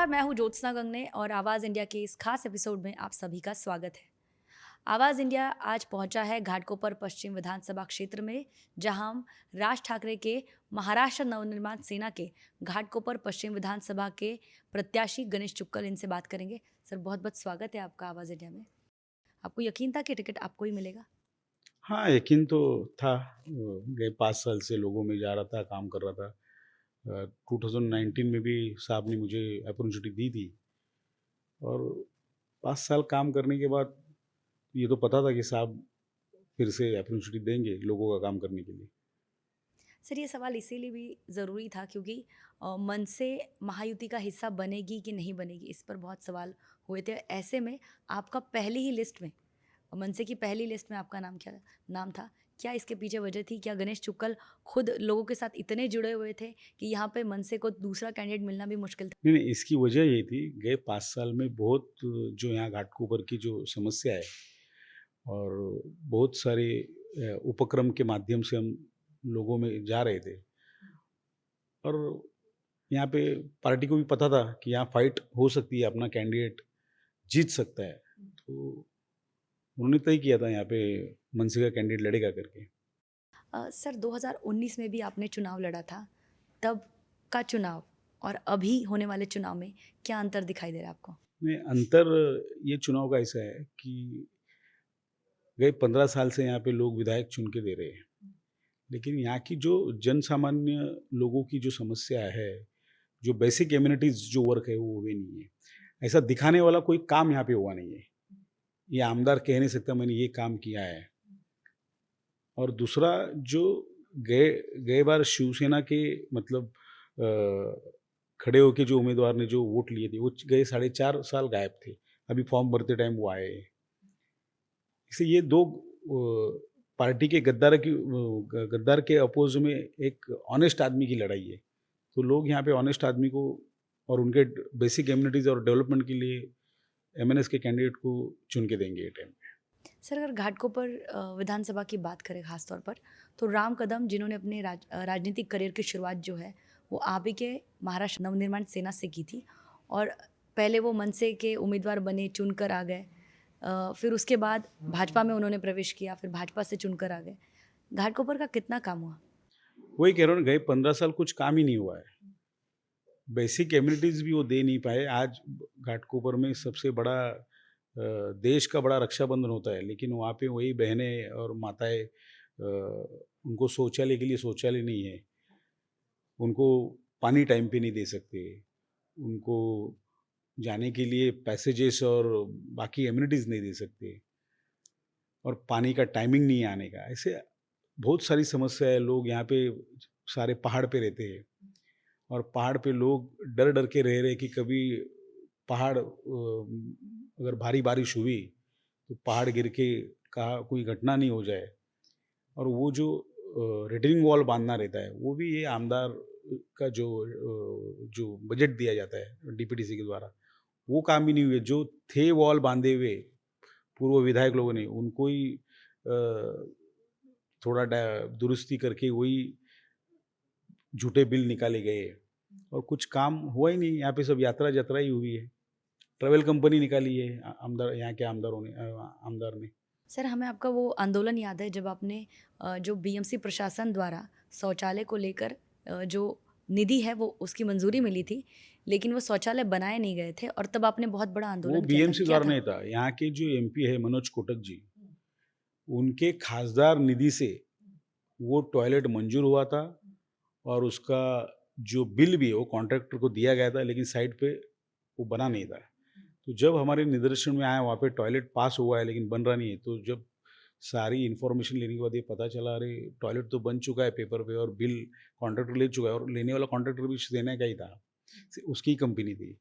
नमस्कार, मैं हूँ ज्योत्सना गंगने और आवाज़ इंडिया के इस खास एपिसोड में आप सभी का स्वागत है। आवाज़ इंडिया आज पहुंचा है घाटकोपर पश्चिम विधानसभा क्षेत्र में, जहां हम राज ठाकरे के महाराष्ट्र नवनिर्माण सेना के घाटकोपर पश्चिम विधानसभा के प्रत्याशी गणेश चुक्कल इनसे बात करेंगे। सर, बहुत बहुत स्वागत है आपका आवाज़ इंडिया में। आपको यकीन था कि टिकट आपको ही मिलेगा? हाँ, यकीन तो था। गए 5 साल से लोगों में जा रहा था, काम कर रहा था। 2019 में भी साहब ने मुझे अपॉर्च्युनिटी दी थी और 5 साल काम करने के बाद ये तो पता था कि साहब फिर से अपॉर्च्युनिटी देंगे लोगों का काम करने के लिए। सर, ये सवाल इसीलिए भी ज़रूरी था क्योंकि मन से महायुति का हिस्सा बनेगी कि नहीं बनेगी, इस पर बहुत सवाल हुए थे। ऐसे में आपका पहली ही लिस्ट में, मनसे की पहली लिस्ट में आपका नाम था। क्या इसके पीछे वजह थी? क्या गणेश चुक्कल खुद लोगों के साथ इतने जुड़े हुए थे कि यहाँ पे मनसे को दूसरा कैंडिडेट मिलना भी मुश्किल था? नहीं, नहीं, इसकी वजह ये थी, गए 5 साल में बहुत जो यहाँ घाटकोपर की जो समस्या है और बहुत सारे उपक्रम के माध्यम से हम लोगों में जा रहे थे और यहाँ पे पार्टी को भी पता था कि यहाँ फाइट हो सकती है, अपना कैंडिडेट जीत सकता है। तो उन्होंने तय किया था यहाँ पे मनसे का कैंडिडेट लड़ेगा करके। सर, 2019 में भी आपने चुनाव लड़ा था। तब का चुनाव और अभी होने वाले चुनाव में क्या अंतर दिखाई दे रहा है आपको? में अंतर ये चुनाव का ऐसा है कि गए 15 साल से यहाँ पे लोग विधायक चुन के दे रहे हैं। लेकिन यहाँ की जो जनसामान्य लोगों की जो समस्या है, जो बेसिक एमिनिटीज़ जो वर्क है वो हुए नहीं है। ऐसा दिखाने वाला कोई काम यहाँ पे हुआ नहीं है। ये आमदार कह नहीं सकता मैंने ये काम किया है। और दूसरा जो गए गए बार शिवसेना के मतलब खड़े होके जो उम्मीदवार ने जो वोट लिए थे, वो गए 4.5 साल गायब थे। अभी फॉर्म भरते टाइम वो आए। इसलिए ये 2 पार्टी के गद्दार के अपोज़ में एक ऑनेस्ट आदमी की लड़ाई है। तो लोग यहाँ पे ऑनेस्ट आदमी को और उनके बेसिक एमिनिटीज़ और डेवलपमेंट के लिए एमएनएस के कैंडिडेट को चुन के देंगे ये टाइम। सर, अगर घाटकोपर विधानसभा की बात करें खास तौर पर, तो राम कदम जिन्होंने अपने राजनीतिक करियर की शुरुआत जो है वो आप ही के महाराष्ट्र नवनिर्माण सेना से की थी और पहले वो मनसे के उम्मीदवार बने, चुनकर आ गए। फिर उसके बाद भाजपा में उन्होंने प्रवेश किया, फिर भाजपा से चुनकर आ गए। घाटकोपर का कितना काम हुआ? वही कह रहा हूँ ना, गए 15 साल कुछ काम ही नहीं हुआ है। बेसिक एमिनिटीज़ भी वो दे नहीं पाए। आज घाटकोपर में सबसे बड़ा देश का बड़ा रक्षाबंधन होता है, लेकिन वहाँ पे वही बहनें और माताएँ उनको शौचालय के लिए शौचालय नहीं है। उनको पानी टाइम पे नहीं दे सकते। उनको जाने के लिए पैसेजेस और बाकी एमिनिटीज़ नहीं दे सकते और पानी का टाइमिंग नहीं है आने का। ऐसे बहुत सारी समस्या है। लोग यहाँ पे सारे पहाड़ पे रहते हैं और पहाड़ पे लोग डर-डर के रह रहे हैं कि कभी पहाड़ अगर भारी बारिश हुई, तो पहाड़ गिर के कहाँ कोई घटना नहीं हो जाए। और वो जो रिटेनिंग वॉल बाँधना रहता है, वो भी ये आमदार का जो बजट दिया जाता है डीपीटीसी के द्वारा, वो काम भी नहीं हुए। जो थे वॉल बाँधे हुए पूर्व विधायक लोगों ने, उनको ही थोड़ा दुरुस्ती करके वही झूठे बिल निकाले गए और कुछ काम हुआ ही नहीं। यहाँ पे सब यात्रा-जत्रा ही हुई है। ट्रैवल कंपनी निकाली है आमदार यहाँ के आमदार ने। सर, हमें आपका वो आंदोलन याद है जब आपने जो बीएमसी प्रशासन द्वारा शौचालय को लेकर जो निधि है वो उसकी मंजूरी मिली थी, लेकिन वो शौचालय बनाए नहीं गए थे और तब आपने बहुत बड़ा वो आंदोलन किया था। बीएमसी क्या द्वारा था? नहीं था। यहाँ के जो एमपी है मनोज कोटक जी, उनके खासदार निधि से वो टॉयलेट मंजूर हुआ था और उसका जो बिल भी है वो कॉन्ट्रैक्टर को दिया गया था, लेकिन साइट पे वो बना नहीं था। तो जब हमारे निदर्शन में आया वहाँ पे टॉयलेट पास हुआ है लेकिन बन रहा नहीं है, तो जब सारी इन्फॉर्मेशन लेने के बाद ये पता चला, अरे टॉयलेट तो बन चुका है पेपर पे और बिल कॉन्ट्रैक्टर ले चुका है और लेने वाला कॉन्ट्रैक्टर भी सेना का ही था, उसकी कंपनी थी।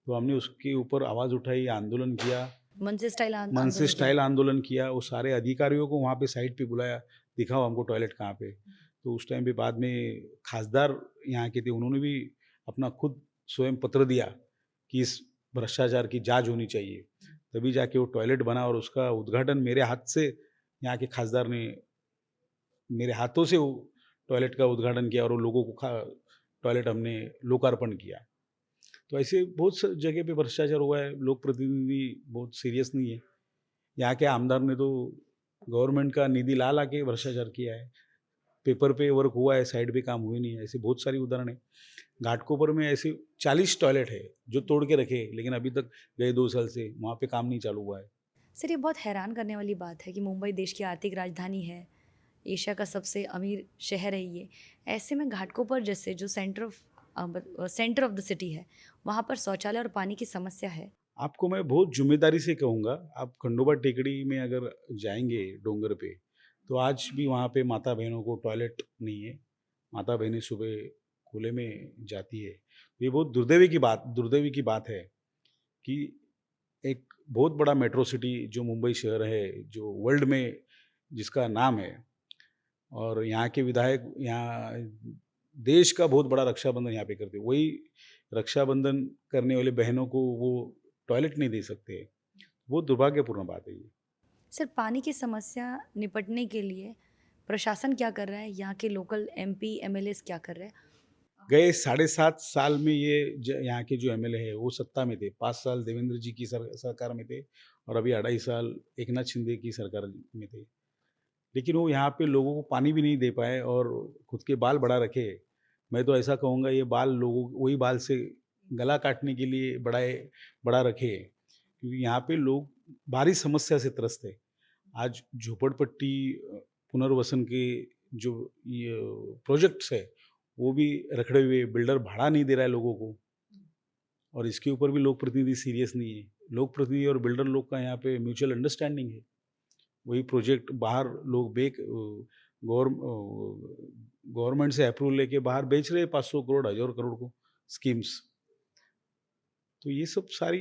तो हमने उसके ऊपर आवाज़ उठाई, आंदोलन किया, मन से स्टाइल मन से आंदोलन किया? स्टाइल आंदोलन किया। वो सारे अधिकारियों को वहाँ पे साइट पे बुलाया, दिखाओ हमको टॉयलेट कहाँ पे। तो उस टाइम पे बाद में खासदार यहाँ के थे, उन्होंने भी अपना खुद स्वयं पत्र दिया कि इस भ्रष्टाचार की जाँच होनी चाहिए। तभी जाके वो टॉयलेट बना और उसका उद्घाटन मेरे हाथ से यहाँ के खासदार ने मेरे हाथों से वो टॉयलेट का उद्घाटन किया और वो लोगों को टॉयलेट हमने लोकार्पण किया। तो ऐसे बहुत जगह पे भ्रष्टाचार हुआ है, लोक प्रतिनिधि बहुत सीरियस नहीं है। यहाँ के आमदार ने तो गवर्नमेंट का निधि ला ला के भ्रष्टाचार किया है, पेपर पे वर्क हुआ है, साइड पे काम हुए नहीं है, ऐसे बहुत सारी उदाहरण है। घाटकोपर में ऐसे 40 टॉयलेट है जो तोड़ के रखे, लेकिन अभी तक गए 2 साल से वहाँ पे काम नहीं चालू हुआ है। सर, ये बहुत हैरान करने वाली बात है कि मुंबई देश की आर्थिक राजधानी है, एशिया का सबसे अमीर शहर है ये। ऐसे में घाटकोपर जैसे जो सेंटर ऑफ द सिटी है, वहाँ पर शौचालय और पानी की समस्या है। आपको मैं बहुत ज़िम्मेदारी से कहूँगा, आप खंडोबा टेकड़ी में अगर जाएँगे डोंगर पे, तो आज भी वहाँ पे माता बहनों को टॉयलेट नहीं है। माता बहनें सुबह खुले में जाती है। ये बहुत दुर्दैवी की बात है कि एक बहुत बड़ा मेट्रो सिटी जो मुंबई शहर है, जो वर्ल्ड में जिसका नाम है, और यहाँ के विधायक यहाँ देश का बहुत बड़ा रक्षाबंधन यहाँ पे करते हैं। वही रक्षाबंधन करने वाले बहनों को वो टॉयलेट नहीं दे सकते। बहुत दुर्भाग्यपूर्ण बात है ये। सर, पानी की समस्या निपटने के लिए प्रशासन क्या कर रहा है? यहाँ के लोकल एमपी, एमएलएज़ क्या कर रहे हैं? गए 7.5 साल में ये यहाँ के जो एमएलए है वो सत्ता में थे। 5 साल देवेंद्र जी की सरकार में थे, और अभी 2.5 साल एकनाथ शिंदे की सरकार में थे। लेकिन वो यहाँ पे लोगों को पानी भी नहीं दे पाए और खुद के बाल बढ़ा रखे। मैं तो ऐसा कहूँगा, ये बाल लोगों वही बाल से गला काटने के लिए बढ़ा रखे हैं, क्योंकि यहाँ पे लोग भारी समस्या से त्रस्त है। आज झोपड़पट्टी पुनर्वसन के जो ये प्रोजेक्ट्स है, वो भी रखड़े हुए, बिल्डर भाड़ा नहीं दे रहा है लोगों को, और इसके ऊपर भी लोक प्रतिनिधि सीरियस नहीं है। लोक प्रतिनिधि और बिल्डर लोग का यहाँ पे म्यूचुअल अंडरस्टैंडिंग है। वही प्रोजेक्ट बाहर लोग गवर्नमेंट से अप्रूवल लेके बाहर बेच रहे हैं 500 करोड़, 1000 करोड़ को स्कीम्स। तो ये सब सारी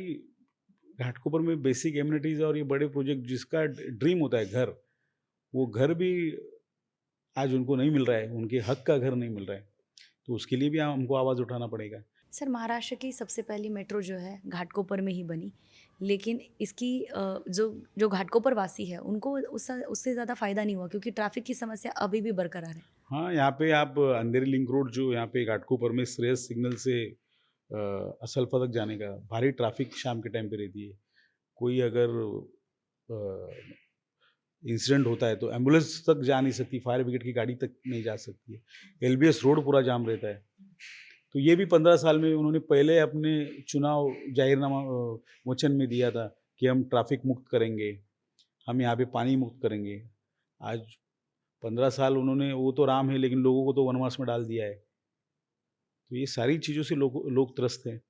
घाटकोपर में बेसिक एम्यूनिटीज और ये बड़े प्रोजेक्ट जिसका ड्रीम होता है घर, वो घर भी आज उनको नहीं मिल रहा है, उनके हक का घर नहीं मिल रहा है। तो उसके लिए भी हमको आवाज़ उठाना पड़ेगा। सर, महाराष्ट्र की सबसे पहली मेट्रो जो है घाटकोपर में ही बनी, लेकिन इसकी जो जो घाटकोपर वासी है उनको उससे ज़्यादा फ़ायदा नहीं हुआ क्योंकि ट्रैफ़िक की समस्या अभी भी बरकरार है। हाँ, यहाँ पे आप अंधेरी लिंक रोड जो यहाँ पे घाटकोपर में श्रेयस सिग्नल से असलफा तक जाने का भारी ट्रैफिक शाम के टाइम पे रहती है। कोई अगर इंसिडेंट होता है तो एम्बुलेंस तक जा नहीं सकती, फायर ब्रिगेड की गाड़ी तक नहीं जा सकती है। एलबीएस रोड पूरा जाम रहता है। तो ये भी 15 साल में उन्होंने पहले अपने चुनाव जाहिरनामा वचन में दिया था कि हम ट्रैफिक मुक्त करेंगे, हम यहाँ पे पानी मुक्त करेंगे। आज 15 साल उन्होंने, वो तो राम है लेकिन लोगों को तो वनवास में डाल दिया है। तो ये सारी चीज़ों से लोग त्रस्त हैं।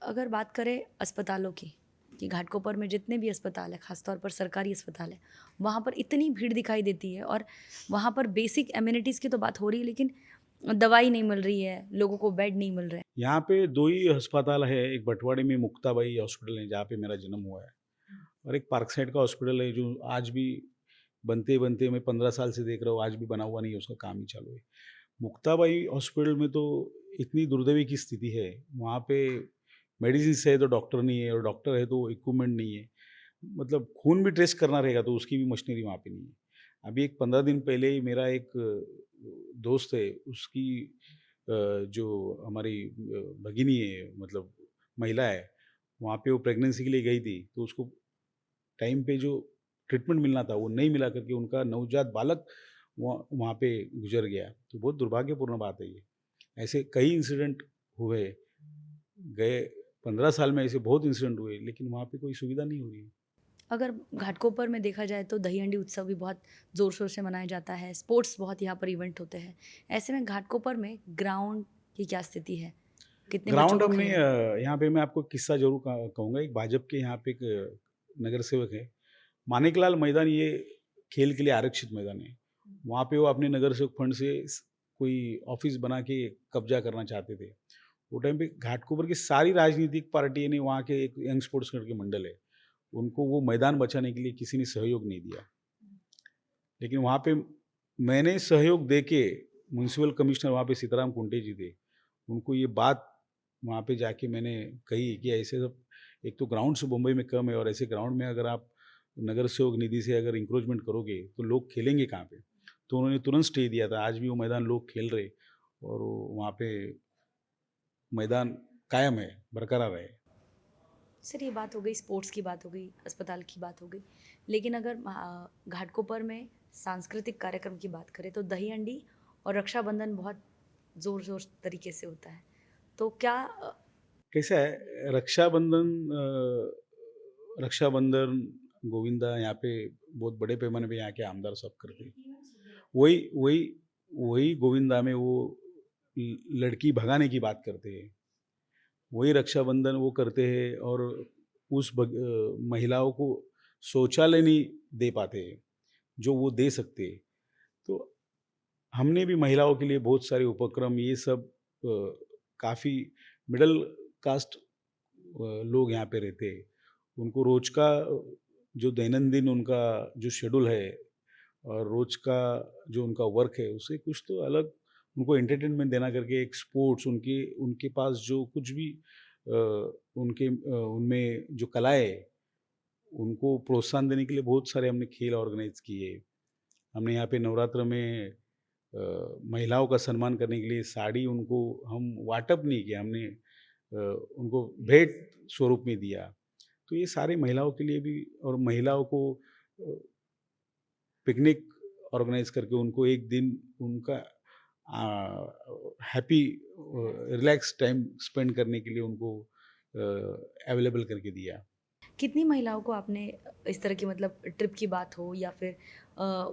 अगर बात करें अस्पतालों की, कि घाटकोपर में जितने भी अस्पताल हैं, ख़ासतौर पर सरकारी अस्पताल हैं, वहाँ पर इतनी भीड़ दिखाई देती है और वहाँ पर बेसिक एमिनिटीज़ की तो बात हो रही है, लेकिन दवाई नहीं मिल रही है, लोगों को बेड नहीं मिल रहे हैं। यहाँ पे 2 ही अस्पताल है, एक बटवाड़ी में मुक्ताबाई हॉस्पिटल है जहाँ पे मेरा जन्म हुआ है, और एक पार्क साइड का हॉस्पिटल है जो आज भी बनते-बनते मैं 15 साल से देख रहा हूँ, आज भी बना हुआ नहीं है, उसका काम ही चालू है। मुक्ताबाई हॉस्पिटल में तो इतनी दुर्दैवी की स्थिति है, वहाँ पे मेडिसिन्स है तो डॉक्टर नहीं है, और डॉक्टर है तो इक्विपमेंट नहीं है। मतलब खून भी टेस्ट करना रहेगा तो उसकी भी मशीनरी वहाँ पे नहीं है। अभी एक 15 दिन पहले ही मेरा एक दोस्त है, उसकी जो हमारी भगिनी है, मतलब महिला है, वहाँ पे वो प्रेगनेंसी के लिए गई थी, तो उसको टाइम पे जो ट्रीटमेंट मिलना था वो नहीं मिला करके उनका नवजात बालक वहाँ पे गुजर गया। तो बहुत दुर्भाग्यपूर्ण बात है ये। ऐसे कई इंसिडेंट हुए, गए 15 साल में ऐसे बहुत इंसिडेंट हुए, लेकिन वहाँ पे कोई सुविधा नहीं हो रही है। अगर घाटकोपर में देखा जाए तो दही हंडी उत्सव भी बहुत ज़ोर शोर से मनाया जाता है, स्पोर्ट्स बहुत यहाँ पर इवेंट होते हैं। ऐसे में घाटकोपर में ग्राउंड की क्या स्थिति है? कितने बच्चों ग्राउंड को में खेलने? यहाँ पे मैं आपको किस्सा ज़रूर कहूँगा। एक भाजपा के यहाँ पे एक नगर सेवक है, मानिकलाल मैदान, ये खेल के लिए आरक्षित मैदान है। वहाँ पे वो अपने नगर सेवक फंड से कोई ऑफिस बना के कब्जा करना चाहते थे। वो टाइम पे घाटकोपर की सारी राजनीतिक पार्टी ने, वहाँ के एक यंग स्पोर्ट्स के मंडल है, उनको वो मैदान बचाने के लिए किसी ने सहयोग नहीं दिया। लेकिन वहाँ पे मैंने सहयोग देके, म्युनिसिपल कमिश्नर वहाँ पे सीताराम कुंटे जी थे, उनको ये बात वहाँ पे जाके मैंने कही कि ऐसे सब, एक तो ग्राउंड से मुंबई में कम है, और ऐसे ग्राउंड में अगर आप नगर सेवक निधि से अगर इंक्रोचमेंट करोगे तो लोग खेलेंगे कहाँ पे। तो उन्होंने तुरंत स्टे दिया था। आज भी वो मैदान लोग खेल रहे, और वहाँ पे मैदान कायम है, बरकरार है। सर, ये बात हो गई, स्पोर्ट्स की बात हो गई, अस्पताल की बात हो गई। लेकिन अगर घाटकोपर में सांस्कृतिक कार्यक्रम की बात करें तो दही हंडी और रक्षाबंधन बहुत ज़ोर ज़ोर तरीके से होता है। तो क्या कैसा है, रक्षाबंधन गोविंदा यहाँ पे बहुत बड़े पैमाने पे यहाँ के आमदार सब करते हैं। वही वही वही गोविंदा में वो लड़की भगाने की बात करते हैं, वही रक्षाबंधन वो करते हैं, और महिलाओं को शौचालय नहीं दे पाते हैं जो वो दे सकते हैं। तो हमने भी महिलाओं के लिए बहुत सारे उपक्रम, ये सब काफ़ी मिडल कास्ट लोग यहाँ पे रहते हैं, उनको रोज का जो दैनंदिन उनका जो शेड्यूल है और रोज का जो उनका वर्क है, उससे कुछ तो अलग उनको एंटरटेनमेंट देना करके एक स्पोर्ट्स, उनके उनके पास जो कुछ भी उनमें जो कलाएँ है, उनको प्रोत्साहन देने के लिए बहुत सारे हमने खेल ऑर्गेनाइज किए। हमने यहाँ पे नवरात्र में महिलाओं का सम्मान करने के लिए साड़ी उनको हम वाटप नहीं किया, हमने उनको भेंट स्वरूप में दिया। तो ये सारे महिलाओं के लिए भी, और महिलाओं को पिकनिक ऑर्गेनाइज करके उनको एक दिन उनका हैप्पी रिलैक्स टाइम स्पेंड करने के लिए उनको अवेलेबल करके दिया। कितनी महिलाओं को आपने इस तरह की, मतलब ट्रिप की बात हो या फिर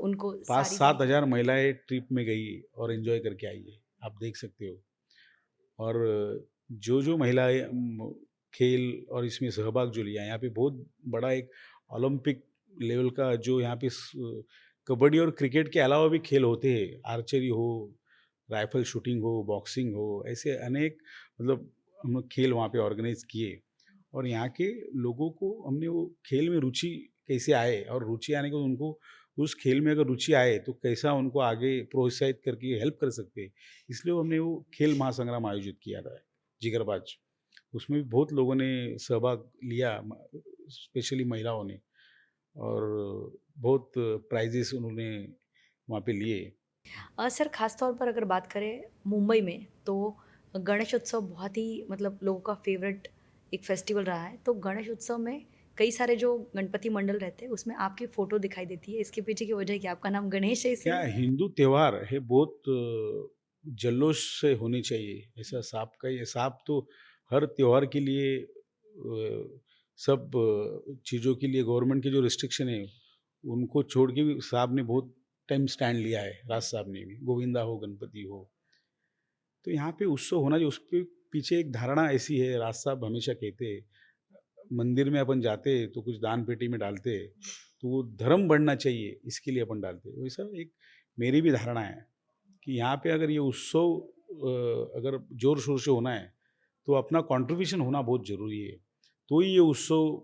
उनको साड़ी देने 5-7 की हज़ार बात महिलाएं ट्रिप में गई और एंजॉय करके आई है, आप देख सकते हो। और जो महिलाएं खेल और इसमें सहभाग जो लिया, यहाँ पे बहुत बड़ा एक ओलंपिक लेवल का जो यहाँ पे कबड्डी और क्रिकेट के अलावा भी खेल होते हैं, आर्चरी हो, राइफल शूटिंग हो, बॉक्सिंग हो, ऐसे अनेक, मतलब हम लोग खेल वहाँ पे ऑर्गेनाइज किए। और यहाँ के लोगों को हमने वो खेल में रुचि कैसे आए, और रुचि आने को उनको उस खेल में अगर रुचि आए तो कैसा उनको आगे प्रोत्साहित करके हेल्प कर सकते हैं, इसलिए हमने वो खेल महासंग्राम आयोजित किया था, जिगरबाज। उसमें भी बहुत लोगों ने सहभाग लिया, स्पेशली महिलाओं ने, और बहुत प्राइजेस उन्होंने वहाँ पे लिए। सर, खास तौर पर अगर बात करें मुंबई में तो गणेश उत्सव बहुत ही, मतलब लोगों का फेवरेट एक फेस्टिवल रहा है। तो गणेश उत्सव में कई सारे जो गणपति मंडल रहते हैं उसमें आपकी फ़ोटो दिखाई देती है। इसके पीछे की वजह है कि आपका नाम गणेश है क्या इसीलिए? हिंदू त्योहार है, बहुत जल्लोष से होनी चाहिए। ऐसा सांप का, ये सांप तो हर त्योहार के लिए सब चीज़ों के लिए गवर्नमेंट की जो रिस्ट्रिक्शन है उनको छोड़ के भी साहब ने बहुत टाइम स्टैंड लिया है, राज साहब ने भी, गोविंदा हो, गणपति हो। तो यहाँ पे उत्सव होना चाहिए, उसके पीछे एक धारणा ऐसी है, राज साहब हमेशा कहते हैं, मंदिर में अपन जाते तो कुछ दान पेटी में डालते, तो वो धर्म बढ़ना चाहिए, इसके लिए अपन डालते। वैसा एक मेरी भी धारणा है कि यहाँ पे अगर ये उत्सव अगर जोर शोर से होना है तो अपना कंट्रीब्यूशन होना बहुत ज़रूरी है, तो ही ये उत्सव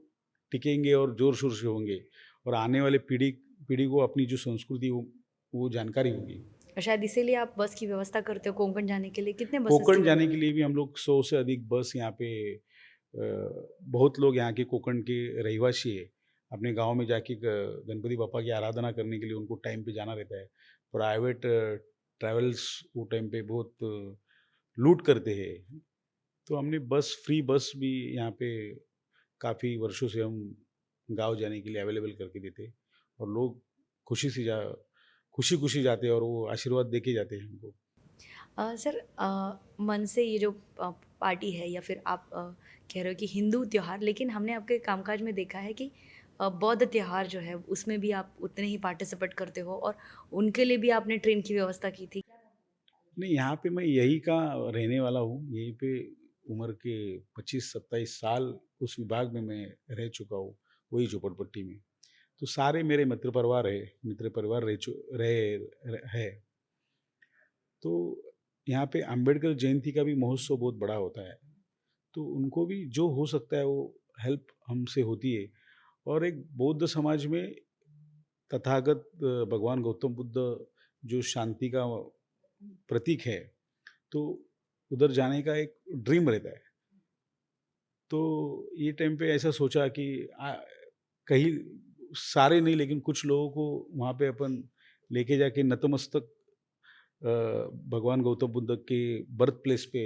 टिकेंगे और जोर शोर से होंगे, और आने वाले पीढ़ी पीढ़ी को अपनी जो संस्कृति वो जानकारी होगी। और शायद इसीलिए आप बस की व्यवस्था करते हो कोंकण जाने के लिए। कितने बसेस की कोंकण जाने के व्यवस्था? लिए भी हम लोग 100 से अधिक बस यहाँ पे, बहुत लोग यहाँ के कोंकण के रहिवासी है, अपने गांव में जाके गणपति बापा की आराधना करने के लिए उनको टाइम पे जाना रहता है। प्राइवेट ट्रैवल्स वो टाइम पे बहुत लूट करते हैं, तो हमने फ्री बस भी यहाँ पे काफ़ी वर्षों से हम गांव जाने के लिए अवेलेबल करके देते, और लोग खुशी से जा खुशी खुशी जाते हैं और वो आशीर्वाद दे के जाते हैं हमको। सर, मन से ये जो पार्टी है या फिर आप कह रहे हो कि हिंदू त्योहार, लेकिन हमने आपके कामकाज में देखा है कि बौद्ध त्योहार जो है उसमें भी आप उतने ही पार्टिसिपेट करते हो और उनके लिए भी आपने ट्रेन की व्यवस्था की थी। नहीं, यहाँ पे मैं यहीं का रहने वाला हूँ, यहीं पे उम्र के 25-27 साल उस विभाग में मैं रह चुका हूँ, वही झोपड़पट्टी में। तो सारे मेरे मित्र परिवार है। तो यहाँ पे अम्बेडकर जयंती का भी महोत्सव बहुत बड़ा होता है, तो उनको भी जो हो सकता है वो हेल्प हमसे होती है। और एक बौद्ध समाज में तथागत भगवान गौतम बुद्ध जो शांति का प्रतीक है, तो उधर जाने का एक ड्रीम रहता है। तो ये टाइम पे ऐसा सोचा कि कहीं, सारे नहीं लेकिन कुछ लोगों को वहाँ पे अपन लेके जाके नतमस्तक भगवान गौतम बुद्ध के बर्थ प्लेस पे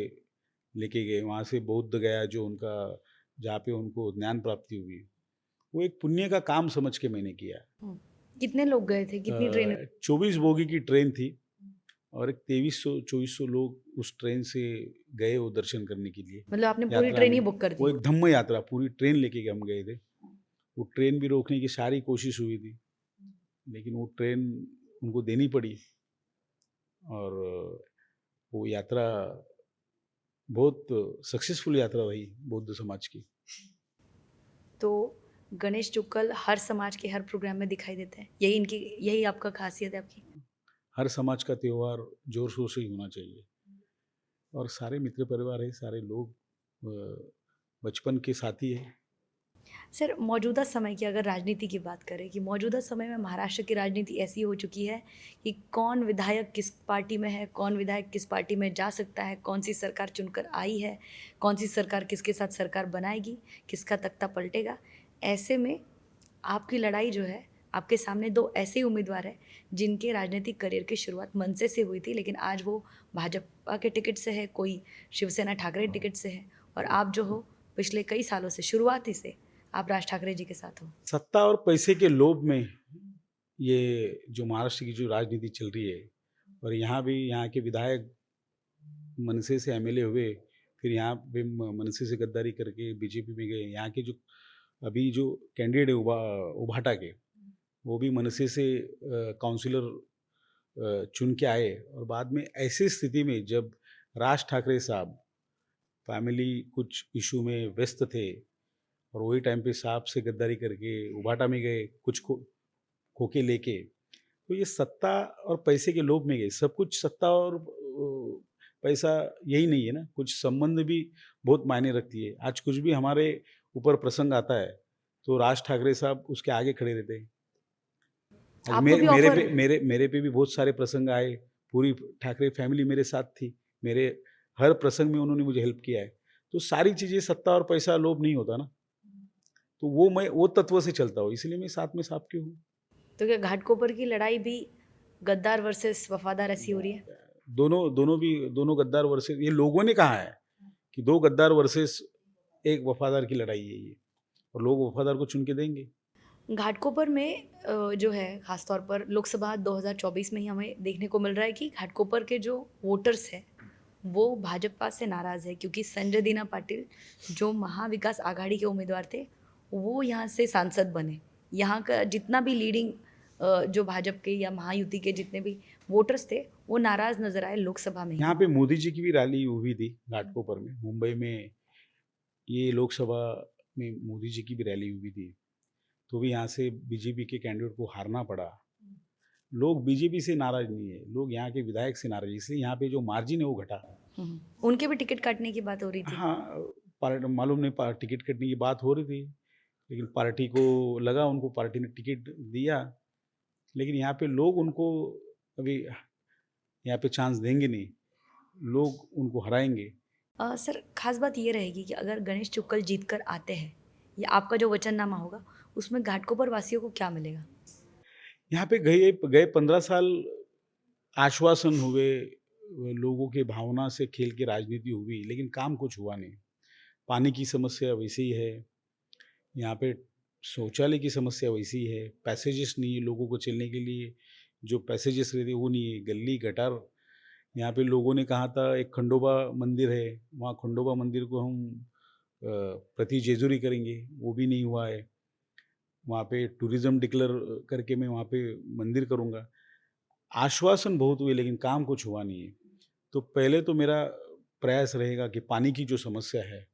लेके गए, वहाँ से बौद्ध गया जो उनका, जहाँ पे उनको ज्ञान प्राप्ति हुई, वो एक पुण्य का काम समझ के मैंने किया। हुँ। कितने लोग गए थे? कितनी ट्रेन? 24 बोगी की ट्रेन थी और एक 2300-2400 लोग उस ट्रेन से गए वो दर्शन करने के लिए मतलब आपने पूरी यात्रा ट्रेन ही में। बुक कर वो दी? एक धम्म यात्रा, पूरी ट्रेन लेके हम गए थे। वो ट्रेन भी रोकने की सारी कोशिश हुई थी, लेकिन वो ट्रेन उनको देनी पड़ी और वो यात्रा बहुत सक्सेसफुल यात्रा रही बौद्ध समाज की। तो गणेश चुक्कल हर समाज के हर प्रोग्राम में दिखाई देते हैं। यही आपका ख़ासियत है आपकी? हर समाज का त्योहार जोर-शोर से ही होना चाहिए और सारे मित्र परिवार है, सारे लोग बचपन के साथी हैं। सर, मौजूदा समय की अगर राजनीति की बात करें कि मौजूदा समय में महाराष्ट्र की राजनीति ऐसी हो चुकी है कि कौन विधायक किस पार्टी में है, कौन विधायक किस पार्टी में जा सकता है, कौन-सी सरकार चुनकर आई है, कौन-सी सरकार किसके साथ सरकार बनाएगी, किसका तख्ता पलटेगा। ऐसे में आपकी लड़ाई जो है, आपके सामने 2 ऐसे उम्मीदवार हैं, जिनके राजनीतिक करियर की शुरुआत मनसे से हुई थी, लेकिन आज वो भाजपा के टिकट से है, कोई शिवसेना ठाकरे टिकट से है और आप जो हो पिछले कई सालों से शुरुआत ही से आप राज ठाकरे जी के साथ हो। सत्ता और पैसे के लोभ में ये जो महाराष्ट्र की जो राजनीति चल रही है और यहाँ भी यहाँ के विधायक मनसे से एमएलए हुए, फिर यहाँ पे मनसे से गद्दारी करके बीजेपी में गए। यहाँ के जो अभी जो कैंडिडेट है उभाटा के, वो भी मनसे से काउंसलर चुन के आए और बाद में ऐसी स्थिति में जब राज ठाकरे साहब फैमिली कुछ इशू में व्यस्त थे और वही टाइम पे साहब से गद्दारी करके उभाटा में गए, कुछ खोके लेके, तो ये सत्ता और पैसे के लोभ में गए। सब कुछ सत्ता और पैसा यही नहीं है ना, कुछ संबंध भी बहुत मायने रखती है। आज कुछ भी हमारे ऊपर प्रसंग आता है, तो राज ठाकरे साहब उसके आगे खड़े रहते हैं। आज आपको भी ऑफ़र मेरे पे भी बहुत सारे प्रसंग आए, पूरी ठाकरे फैमिली मेरे साथ थी। मेरे हर प्रसंग में उन्होंने मुझे हेल्प किया है। तो सारी चीज़ें सत्ता और पैसा लोभ नहीं होता ना, तो वो मैं वो तत्व से चलता हूँ, इसलिए मैं साथ में साथ क्यों हूँ। तो क्या घाटकोपर की लड़ाई भी गद्दार वर्सेस वफ़ादार ऐसी हो रही है? दोनों गद्दार वर्सेस, ये लोगों ने कहा है कि 2 गद्दार वर्सेस 1 वफ़ादार की लड़ाई है ये, और लोग वफ़ादार को चुन के देंगे। घाटकोपर में जो है ख़ास तौर पर लोकसभा 2024 में ही हमें देखने को मिल रहा है कि घाटकोपर के जो वोटर्स हैं, वो भाजपा से नाराज़ है क्योंकि संजय दीना पाटिल जो महाविकास आघाड़ी के उम्मीदवार थे, वो यहाँ से सांसद बने। यहाँ का जितना भी लीडिंग जो भाजपा के या महायुति के जितने भी वोटर्स थे, वो नाराज़ नज़र आए लोकसभा में ही। यहाँ पे मोदी जी की भी रैली हुई थी घाटकोपर में, मुंबई में ये लोकसभा में मोदी जी की भी रैली हुई थी, तो भी यहाँ से बीजेपी के कैंडिडेट को हारना पड़ा। लोग बीजेपी से नाराज़ नहीं है, लोग यहाँ के विधायक से नाराज़ है, इसलिए यहाँ पे जो मार्जिन है वो घटा। उनके भी टिकट काटने की बात हो रही थी। हाँ, मालूम नहीं टिकट कटने की बात हो रही थी, लेकिन पार्टी को लगा, उनको पार्टी ने टिकट दिया, लेकिन यहाँ पे लोग उनको अभी यहाँ पे चांस देंगे नहीं, लोग उनको हराएंगे। सर खास बात ये रहेगी कि अगर गणेश चुक्कल जीत कर आते हैं या आपका जो वचननामा होगा उसमें घाटकोपर वासियों को क्या मिलेगा? यहाँ पे गए गए 15 साल आश्वासन हुए, लोगों के भावना से खेल के राजनीति हुई, लेकिन काम कुछ हुआ नहीं। पानी की समस्या वैसी ही है, यहाँ पे शौचालय की समस्या वैसी ही है, पैसेजेस नहीं है लोगों को चलने के लिए, जो पैसेजेस रहते वो नहीं है, गली गटार। यहाँ पे लोगों ने कहा था एक खंडोबा मंदिर है, वहाँ खंडोबा मंदिर को हम प्रति जेजुरी करेंगे, वो भी नहीं हुआ है। वहाँ पे टूरिज़्म डिक्लेयर करके मैं वहाँ पे मंदिर करूँगा। आश्वासन बहुत हुए लेकिन काम कुछ हुआ नहीं है। तो पहले तो मेरा प्रयास रहेगा कि पानी की जो समस्या है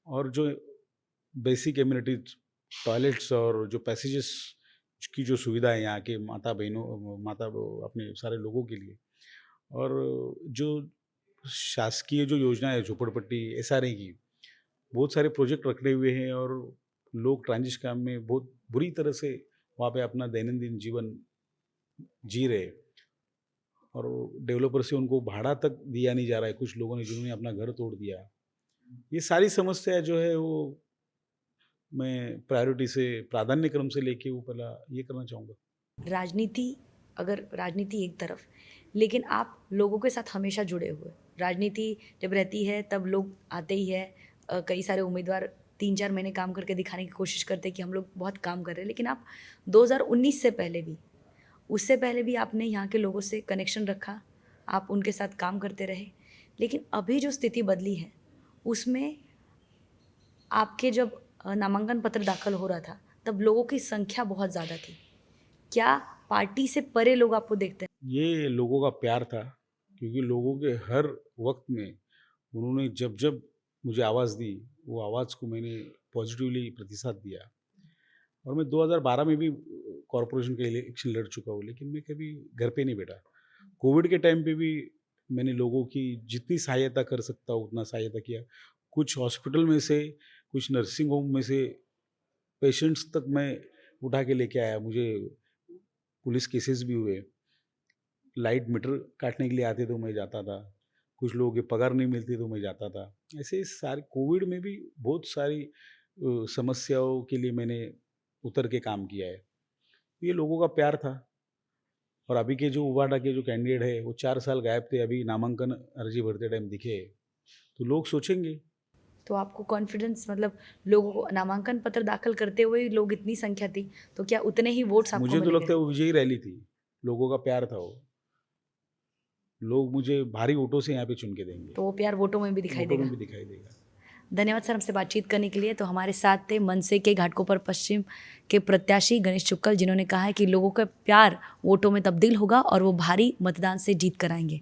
और जो बेसिक एमिनिटीज़, टॉयलेट्स और जो पैसेजेस की जो सुविधा है यहाँ के अपने सारे लोगों के लिए, और जो शासकीय जो योजना है झोपड़पट्टी एसआरए की, बहुत सारे प्रोजेक्ट रखे हुए हैं और लोग ट्रांजिश काम में बहुत बुरी तरह से वहाँ पे अपना दैनंदिन जीवन जी रहे हैं और डेवलपर से उनको भाड़ा तक दिया नहीं जा रहा है, कुछ लोगों ने जिन्होंने अपना घर तोड़ दिया। ये सारी समस्या जो है वो मैं प्रायोरिटी से, प्राधान्य क्रम से लेके वो पहला ये करना चाहूँगा। राजनीति अगर राजनीति एक तरफ, लेकिन आप लोगों के साथ हमेशा जुड़े हुए, राजनीति जब रहती है तब लोग आते ही है, कई सारे उम्मीदवार 3-4 महीने काम करके दिखाने की कोशिश करते हैं कि हम लोग बहुत काम कर रहे हैं, लेकिन आप 2019 से पहले भी, उससे पहले भी आपने यहाँ के लोगों से कनेक्शन रखा, आप उनके साथ काम करते रहे। लेकिन अभी जो स्थिति बदली है उसमें आपके जब नामांकन पत्र दाखिल हो रहा था तब लोगों की संख्या बहुत ज़्यादा थी। क्या पार्टी से परे लोग आपको देखते हैं? ये लोगों का प्यार था, क्योंकि लोगों के हर वक्त में उन्होंने जब जब मुझे आवाज़ दी, वो आवाज़ को मैंने पॉजिटिवली प्रतिसाद दिया। और मैं 2012 में भी कॉरपोरेशन के इलेक्शन लड़ चुका हूँ, लेकिन मैं कभी घर पे नहीं बैठा। कोविड के टाइम पे भी मैंने लोगों की जितनी सहायता कर सकता हूँ उतना सहायता किया। कुछ हॉस्पिटल में से, कुछ नर्सिंग होम में से पेशेंट्स तक मैं उठा के लेके आया। मुझे पुलिस केसेस भी हुए। लाइट मीटर काटने के लिए आते तो मैं जाता था। कुछ लोगों की पगार नहीं मिलती तो मैं जाता था। ऐसे सारे कोविड में भी बहुत सारी समस्याओं के लिए मैंने उतर के काम किया है। ये लोगों का प्यार था। और अभी के जो उबाटा के जो कैंडिडेट है वो 4 साल गायब थे, अभी नामांकन अर्जी भरते टाइम दिखे, तो लोग सोचेंगे। तो आपको कॉन्फिडेंस, मतलब लोगों को नामांकन पत्र दाखिल करते हुए लोग इतनी संख्या थी, तो क्या उतने ही वोट्स आपको मुझे तो मिलेंगे? लगता है वो विजयी रैली थी। लोगों का प्यार था वो। लोग मुझे भारी वोटों से यहाँ पे चुन के देंगे। तो वो प्यार वोटों में भी दिखाई वोटों देगा। में भी दिखाई देगा। धन्यवाद सर हमसे बातचीत करने के लिए। तो हमारे साथ थे मनसे के घाटकोपर पश्चिम के प्रत्याशी गणेश चुक्कल, जिन्होंने कहा है कि लोगों का प्यार वोटों में तब्दील होगा और वो भारी मतदान से जीत कर आएंगे।